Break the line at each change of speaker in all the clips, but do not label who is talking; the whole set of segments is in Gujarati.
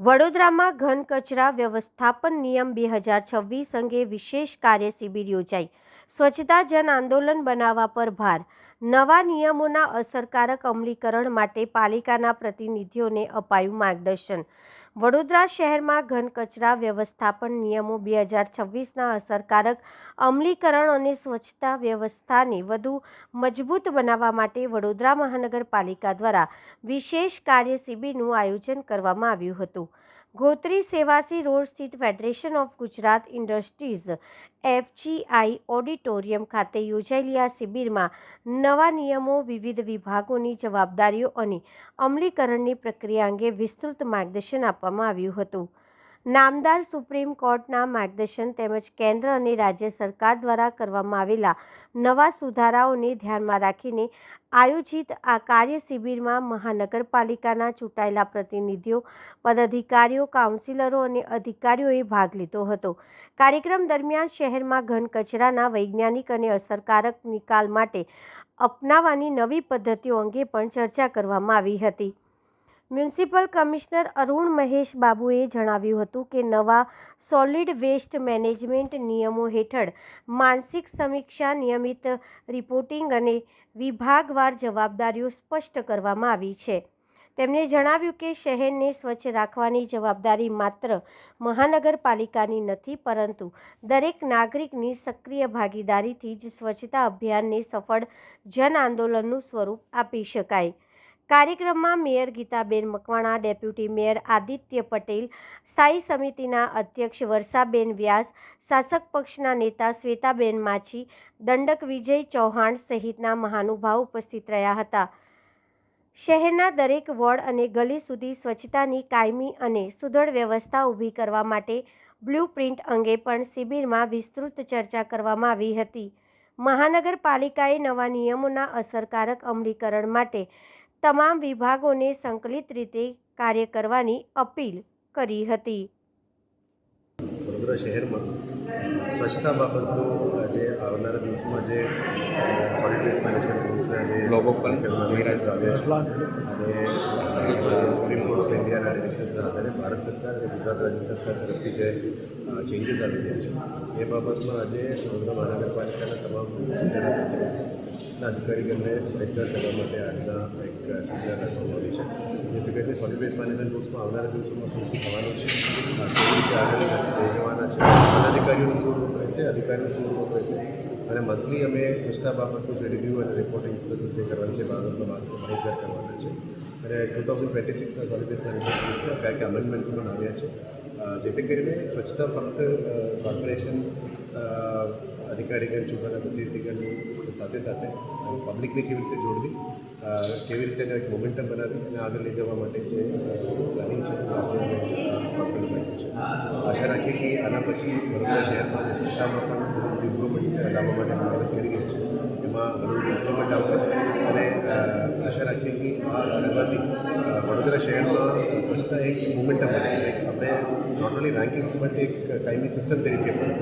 વડોદરામાં ઘન કચરા વ્યવસ્થાપન નિયમ 2026 અંગે વિશેષ કાર્ય શિબિર યોજાઈ। સ્વચ્છતા જન આંદોલન બનાવવા પર ભાર। નવા નિયમોના અસરકારક અમલીકરણ માટે પાલિકાના પ્રતિનિધિઓને અપાયું માર્ગદર્શન। વડોદરા શહેરમાં ઘન કચરા વ્યવસ્થાપન નિયમો 2026ના અસરકારક અમલીકરણ અને સ્વચ્છતા વ્યવસ્થાને વધુ મજબૂત બનાવવા માટે વડોદરા મહાનગરપાલિકા દ્વારા વિશેષ કાર્ય શિબિરનું આયોજન કરવામાં આવ્યું હતું। ગોત્રી સેવાસી રોડ સ્થિત federation of Gujarat industries FGI auditorium ખાતે યોજાયેલી આ શિબિરમાં નવા નિયમો, વિવિધ વિભાગોની જવાબદારીઓ અને અમલીકરણની પ્રક્રિયા અંગે વિસ્તૃત માર્ગદર્શન આપવામાં આવ્યું હતું। નામદાર સુપ્રીમ કોર્ટના માર્ગદર્શન તેમજ કેન્દ્ર અને રાજ્ય સરકાર દ્વારા કરવામાં આવેલા નવા સુધારાઓને ધ્યાનમાં રાખીને આયોજિત આ કાર્ય શિબિરમાં મહાનગરપાલિકાના ચૂંટાયેલા પ્રતિનિધિઓ, પદાધિકારીઓ, કાઉન્સિલરો અને અધિકારીઓએ ભાગ લીધો હતો। કાર્યક્રમ દરમિયાન શહેરમાં ઘન કચરાના વૈજ્ઞાનિક અને અસરકારક નિકાલ માટે અપનાવવાની નવી પદ્ધતિઓ અંગે પણ ચર્ચા કરવામાં આવી હતી। મ્યુનિસિપલ કમિશનર અરુણ મહેશ બાબુએ જણાવ્યું હતું કે નવા સોલિડ વેસ્ટ મેનેજમેન્ટ નિયમો હેઠળ માસિક સમીક્ષા, નિયમિત રિપોર્ટિંગ અને વિભાગવાર જવાબદારીઓ સ્પષ્ટ કરવામાં આવી છે। તેમણે જણાવ્યું કે શહેરને સ્વચ્છ રાખવાની જવાબદારી માત્ર મહાનગરપાલિકાની નથી, પરંતુ દરેક નાગરિકની સક્રિય ભાગીદારીથી જ સ્વચ્છતા અભિયાનને સફળ જન આંદોલનનું સ્વરૂપ આપી શકાય। કાર્યક્રમમાં mayor Gitaben Makwana, deputy mayor Aditya Patel, સ્થાયી સમિતિના અધ્યક્ષ વર્ષાબેન વ્યાસ, શાસક પક્ષના નેતા શ્વેતાબેન માછી, દંડક વિજય ચૌહાણ સહિતના મહાનુભાવો ઉપસ્થિત રહ્યા હતા। શહેરના દરેક વોર્ડ અને ગલી સુધી સ્વચ્છતાની કાયમી અને સુદૃઢ વ્યવસ્થા ઊભી કરવા માટે બ્લુપ્રિન્ટ અંગે પણ શિબિરમાં વિસ્તૃત ચર્ચા કરવામાં આવી હતી। મહાનગરપાલિકાએ નવા નિયમોના અસરકારક અમલીકરણ માટે તમામ વિભાગોને સંકલિત રીતે કાર્ય કરવાની અપીલ કરી હતી।
વડોદરા શહેરમાં સ્વચ્છતા બાબતનો જે આવનારા દિવસોમાં જે સોલિડ વેસ્ટ મેનેજમેન્ટ રૂલ્સના જે ગાઈડલાઇન્સ આવ્યા છે અને સુપ્રીમ કોર્ટ ઓફ ઇન્ડિયાના ડિરેક્શન્સના આધારે ભારત સરકાર અને ગુજરાત રાજ્ય સરકાર તરફથી જે ચેન્જીસ આવી રહ્યા છે એ બાબતમાં આજે વડોદરા મહાનગરપાલિકાના તમામ ચૂંટાયેલા પ્રતિનિધિના અધિકારીઓને માહિતગાર કરવા માટે આજના એક સેમિનાર રાખવામાં આવી છે, જેથી કરીને સોલિડ વેસ્ટ મેનેજમેન્ટ રૂલ્સમાં આવનારા દિવસોમાં શું શું થવાનું છે, કેવી રીતે આગળ લઈ જવાના છે, અધિકારીઓનું શું રોલ રહેશે, અધિકારીનું શું રોલ રહેશે અને મંથલી અમે સ્વચ્છતા બાબતનું જે રિવ્યૂ અને રિપોર્ટિંગ્સ બધું જે કરવાની છે બાબતનો માહિતગાર કરવાના છે। અને 2026ના સોલિડ વેસ્ટ મેનેજમેન્ટ રૂલ્સમાં કયા કયા અમેન્ડમેન્ટ્સ પણ આવ્યા છે, જેથી કરીને સ્વચ્છતા ફક્ત કોર્પોરેશન અધિકારીગણ, ચૂંટાયેલા પ્રતિનિધિગણ સાથે સાથે પબ્લિકને કેવી રીતે જોડવી, કેવી રીતે એક મોમેન્ટમ બનાવી અને આગળ લઈ જવા માટે જે પ્લાનિંગ છે આજે અમે કોન્ફરન્સ રાખ્યું છે। આશા રાખીએ કે આના પછી વડોદરા શહેરમાં જે સ્વચ્છતામાં પણ ઘણું બધું ઇમ્પ્રુવમેન્ટ લાવવા માટે અમે મદદ કરી રહી છે, એમાં ઘણું બધું ઇમ્પ્રુવમેન્ટ આવશે અને આશા રાખીએ કે આ કરવાથી વડોદરા શહેરમાં સ્વચ્છતા એક મોમેન્ટમ બને, આપણે નોટ ઓનલી રેન્કિંગ્સ માટે એક કાયમી સિસ્ટમ તરીકે પણ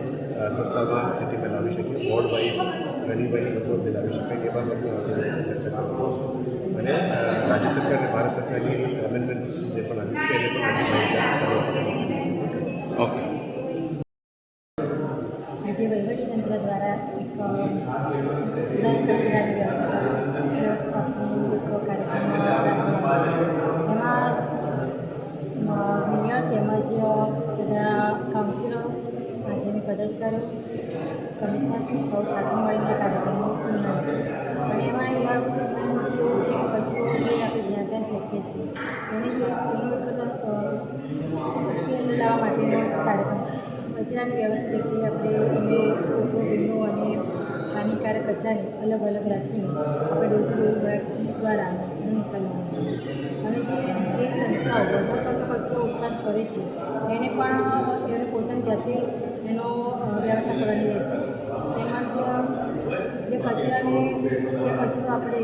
સ્વચ્છતામાં સિટીમાં લાવી શકીએ, વોર્ડ વાઇઝ, ગલી વાઇઝ બધું લાવી શકીએ, એ બાબતની આજે ચર્ચા કરવામાં આવશે અને રાજ્ય સરકાર અને ભારત સરકારની અમેન્ડમેન્ટ્સ જે પણ આવી છે એને પણ આજે માહિતગાર કરવા માટે
ઓકે।
આજે વહીવટીતંત્ર દ્વારા એક ઘન કચરાની વ્યવસ્થાપનનો એક કાર્યક્રમ રાખવામાં આવ્યો છે। એમાં મેયર તેમજ બધા કાઉન્સિલરો, રાજ્યની પદાધિકારીઓ, કમિશનરશ્રી સૌ સાથે મળીને કાર્યક્રમો નિહાળીશું અને એમાં મેઇન વસ્તુ એવું છે કે કચરો જે આપણે જ્યાં ત્યાં ફેંકીએ છીએ એનો એક ઉકેલ લાવવા માટેનો એક કાર્યક્રમ છે। કચરાની વ્યવસ્થિત જગ્યાએ આપણે એને સૂકો, ભીનો અને હાનિકારક કચરાને અલગ અલગ રાખીને આપણે ડોર ટુ ડોર દ્વારા એનો નિકાલ લાવવો જોઈએ અને જે સંસ્થાઓ વધારે પડતો કચરો ઉત્પાદન કરે છે એને પણ એને પોતાની જાતે એનો વ્યવસ્થા કરવાની રહેશે। તેમજ જે કચરો આપણે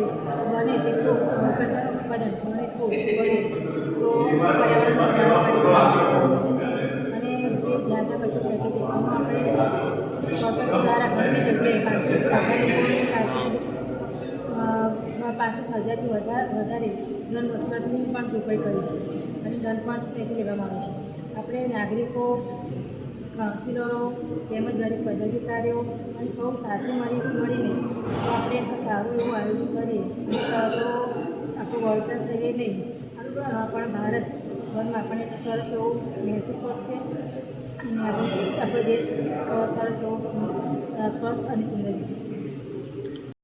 બને તેટલું કચરાનું ઉત્પાદન બને એટલું ઓછું કરે તો પર્યાવરણને જાળવવાની સારું છે અને જે જ્યાં ત્યાં કચરો ફેંકે છે એનું આપણે કોર્પોરેશન દ્વારા ઘણી જગ્યાએ 35,000થી વધારે દંડ વસૂલાતની પણ જોગવાઈ કરી છે। અને દંડ પણ ત્યાંથી લેવામાં આવે છે. આપણે નાગરિકો, કાઉન્સિલરો તેમજ દરેક પદાધિકારીઓ અને સૌ સાથે મળીને જો આપણે એક સારું એવું આયોજન કરીએ તો આપણું વળતર સહી નહીં પણ ભારતભરમાં આપણને એક સરસ એવો મેસેજ પહોંચશે અને આપણો દેશ સરસ એવો સ્વસ્થ અને સુંદર દેખાશે.